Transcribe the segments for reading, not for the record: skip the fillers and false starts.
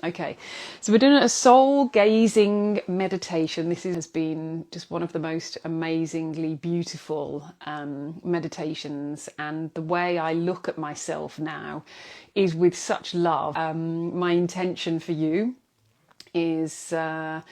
Okay, so we're doing a soul gazing meditation. This has been just one of the most amazingly beautiful meditations, and the way I look at myself now is with such love. My intention for you is that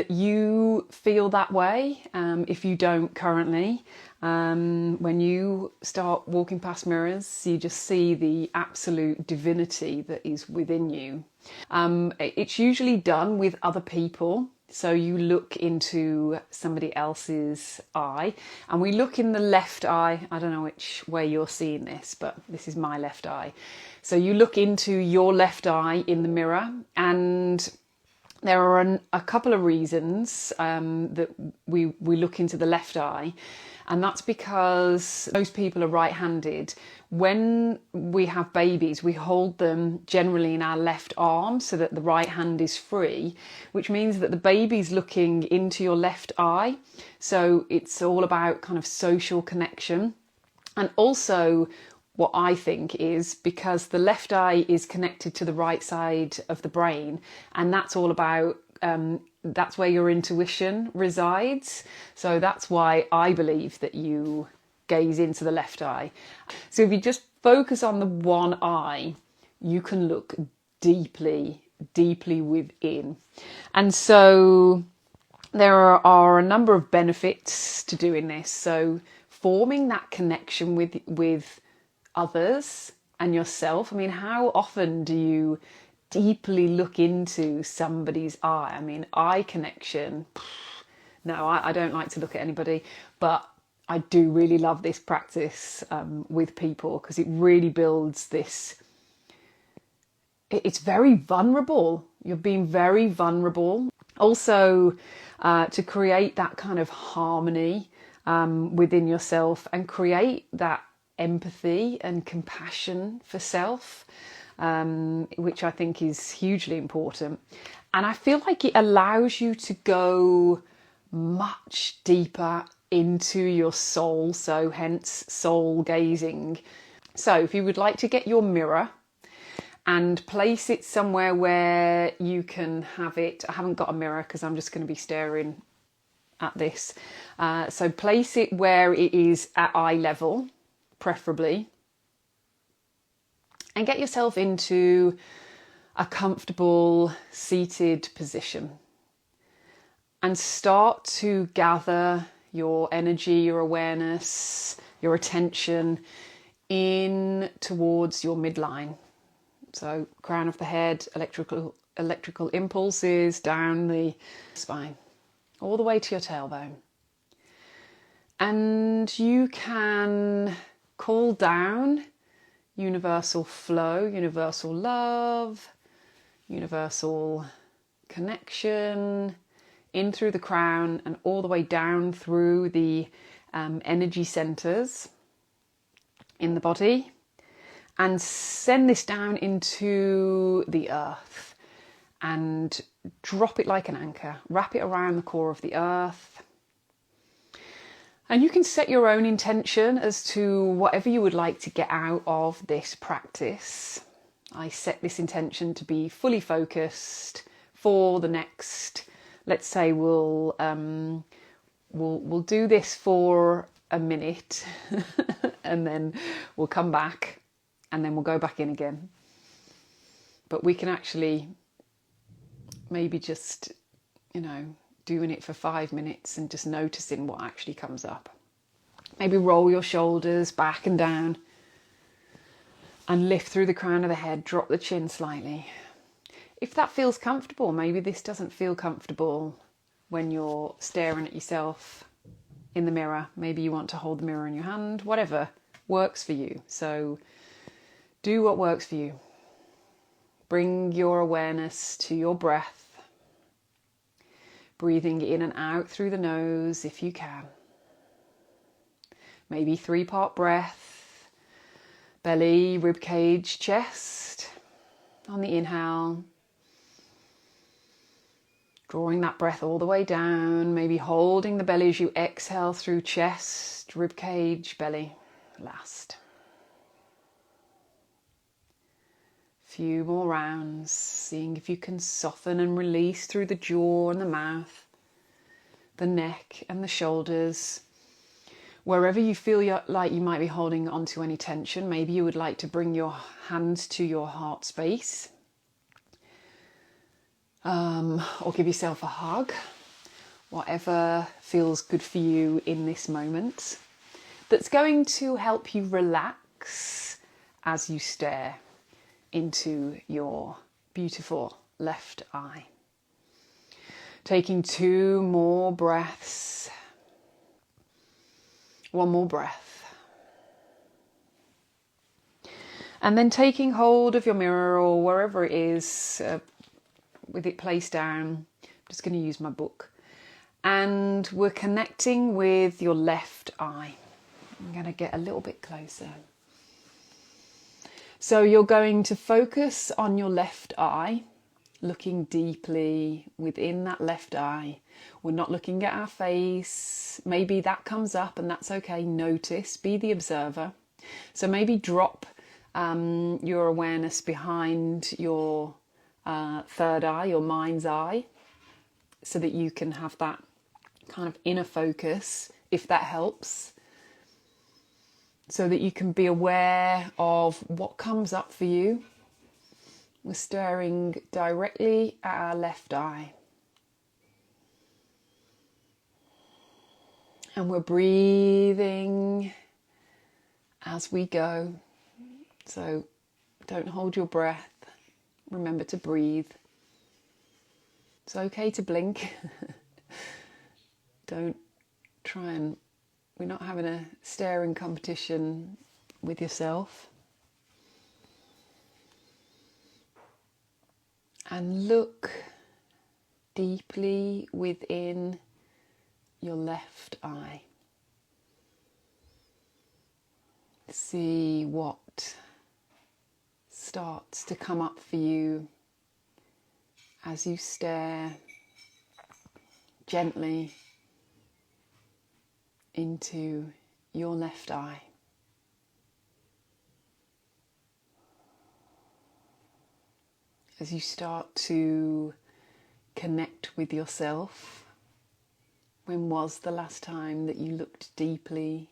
you feel that way. If you don't currently, when you start walking past mirrors, you just see the absolute divinity that is within you. It's usually done with other people. So you look into somebody else's eye, and we look in the left eye. I don't know which way you're seeing this, but this is my left eye. So you look into your left eye in the mirror, and there are a couple of reasons that we look into the left eye, and that's because most people are right-handed. When we have babies, we hold them generally in our left arm so that the right hand is free, which means that the baby's looking into your left eye. So it's all about kind of social connection. And also, what I think is because the left eye is connected to the right side of the brain, and that's all about, that's where your intuition resides. So that's why I believe that you gaze into the left eye. So if you just focus on the one eye, you can look deeply, deeply within. And so there are a number of benefits to doing this. So forming that connection with others and yourself. I mean, how often do you deeply look into somebody's eye? I mean, eye connection. No, I don't like to look at anybody, but I do really love this practice with people, because it really builds this. It's very vulnerable. You're being very vulnerable. Also, to create that kind of harmony within yourself and create that empathy and compassion for self, which I think is hugely important. And I feel like it allows you to go much deeper into your soul, so hence soul gazing. So if you would like to get your mirror and place it somewhere where you can have it. I haven't got a mirror because I'm just going to be staring at this. So place it where it is at eye level, preferably, and get yourself into a comfortable seated position and start to gather your energy, your awareness, your attention in towards your midline. So crown of the head, electrical impulses down the spine, all the way to your tailbone. And you can call down universal flow, universal love, universal connection, in through the crown and all the way down through the energy centers in the body, and send this down into the earth and drop it like an anchor. Wrap it around the core of the earth. And you can set your own intention as to whatever you would like to get out of this practice. I set this intention to be fully focused for the next, let's say we'll do this for a minute and then we'll come back and then we'll go back in again. But we can actually maybe just, doing it for 5 minutes and just noticing what actually comes up. Maybe roll your shoulders back and down and lift through the crown of the head, drop the chin slightly. If that feels comfortable, maybe this doesn't feel comfortable when you're staring at yourself in the mirror. Maybe you want to hold the mirror in your hand, whatever works for you. So do what works for you. Bring your awareness to your breath, breathing in and out through the nose if you can. Maybe 3-part breath, belly, rib cage, chest. On the inhale, drawing that breath all the way down, maybe holding the belly as you exhale through chest, rib cage, belly, last. few more rounds, seeing if you can soften and release through the jaw and the mouth, the neck and the shoulders. Wherever you feel like you might be holding onto any tension, maybe you would like to bring your hands to your heart space, or give yourself a hug, whatever feels good for you in this moment, that's going to help you relax as you stare into your beautiful left eye. Taking 2 more breaths. 1 more breath. And then taking hold of your mirror or wherever it is, with it placed down. I'm just going to use my book. And we're connecting with your left eye. I'm going to get a little bit closer. So you're going to focus on your left eye, looking deeply within that left eye. We're not looking at our face. Maybe that comes up and that's okay. Notice, be the observer. So maybe drop your awareness behind your third eye, your mind's eye, so that you can have that kind of inner focus, if that helps. So that you can be aware of what comes up for you. We're staring directly at our left eye. And we're breathing as we go. So don't hold your breath. Remember to breathe. It's okay to blink. Don't try and... We're not having a staring competition with yourself. And look deeply within your left eye. See what starts to come up for you as you stare gently into your left eye. As you start to connect with yourself, when was the last time that you looked deeply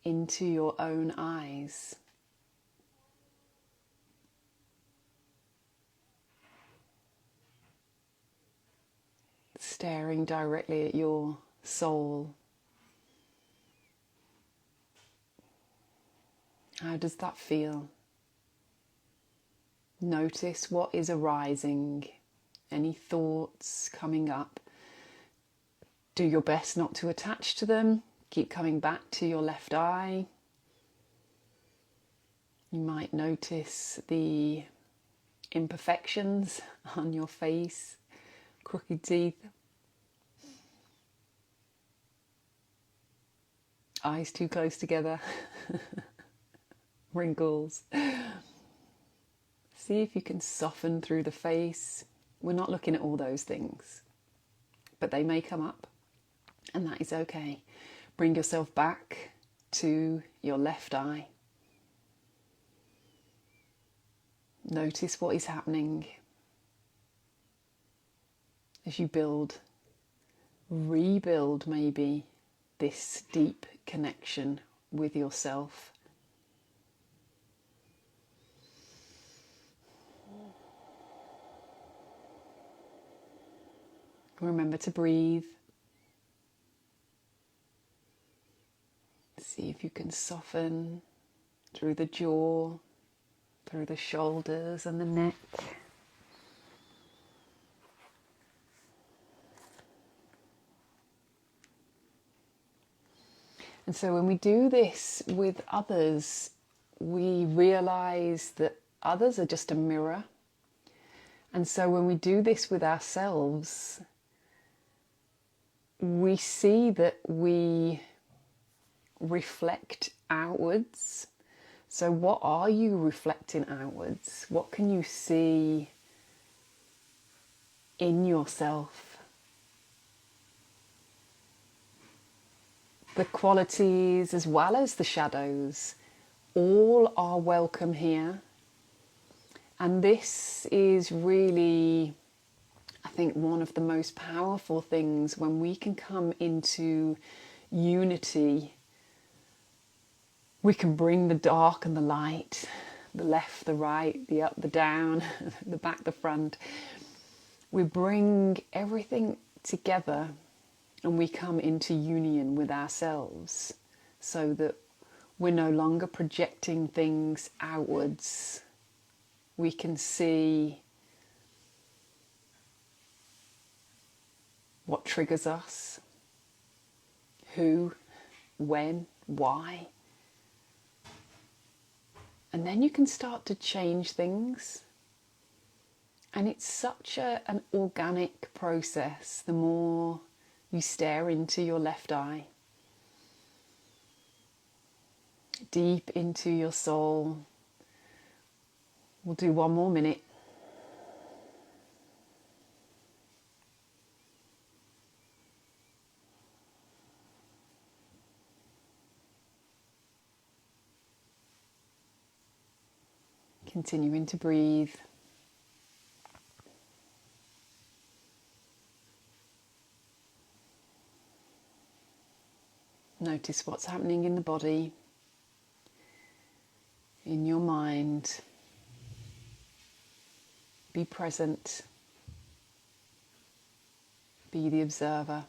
into your own eyes? Staring directly at your soul. How does that feel? Notice what is arising, any thoughts coming up. Do your best not to attach to them. Keep coming back to your left eye. You might notice the imperfections on your face, crooked teeth, eyes too close together. Wrinkles. See if you can soften through the face. We're not looking at all those things, but they may come up, and that is okay. Bring yourself back to your left eye. Notice what is happening as you rebuild maybe this deep connection with yourself. Remember to breathe. See if you can soften through the jaw, through the shoulders and the neck. And so when we do this with others, we realize that others are just a mirror. And so when we do this with ourselves, we see that we reflect outwards. So what are you reflecting outwards? What can you see in yourself? The qualities as well as the shadows, all are welcome here. And this is really, I think, one of the most powerful things when we can come into unity. We can bring the dark and the light, the left, the right, the up, the down, the back, the front. We bring everything together and we come into union with ourselves so that we're no longer projecting things outwards. We can see what triggers us, who, when, why. And then you can start to change things. And it's such an organic process. The more you stare into your left eye, deep into your soul. We'll do one more minute. Continuing to breathe. Notice what's happening in the body, in your mind. Be present. Be the observer.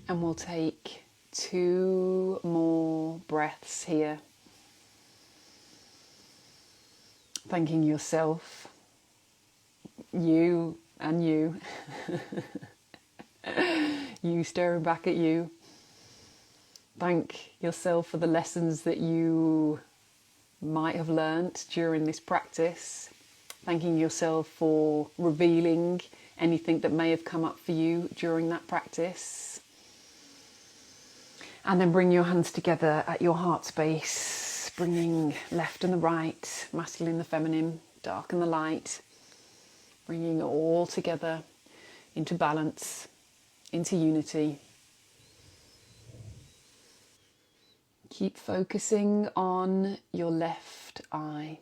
And we'll take 2 more breaths here. Thanking yourself, you and you, you staring back at you. Thank yourself for the lessons that you might have learnt during this practice. Thanking yourself for revealing anything that may have come up for you during that practice. And then bring your hands together at your heart space, bringing left and the right, masculine and the feminine, dark and the light, bringing it all together into balance, into unity. Keep focusing on your left eye.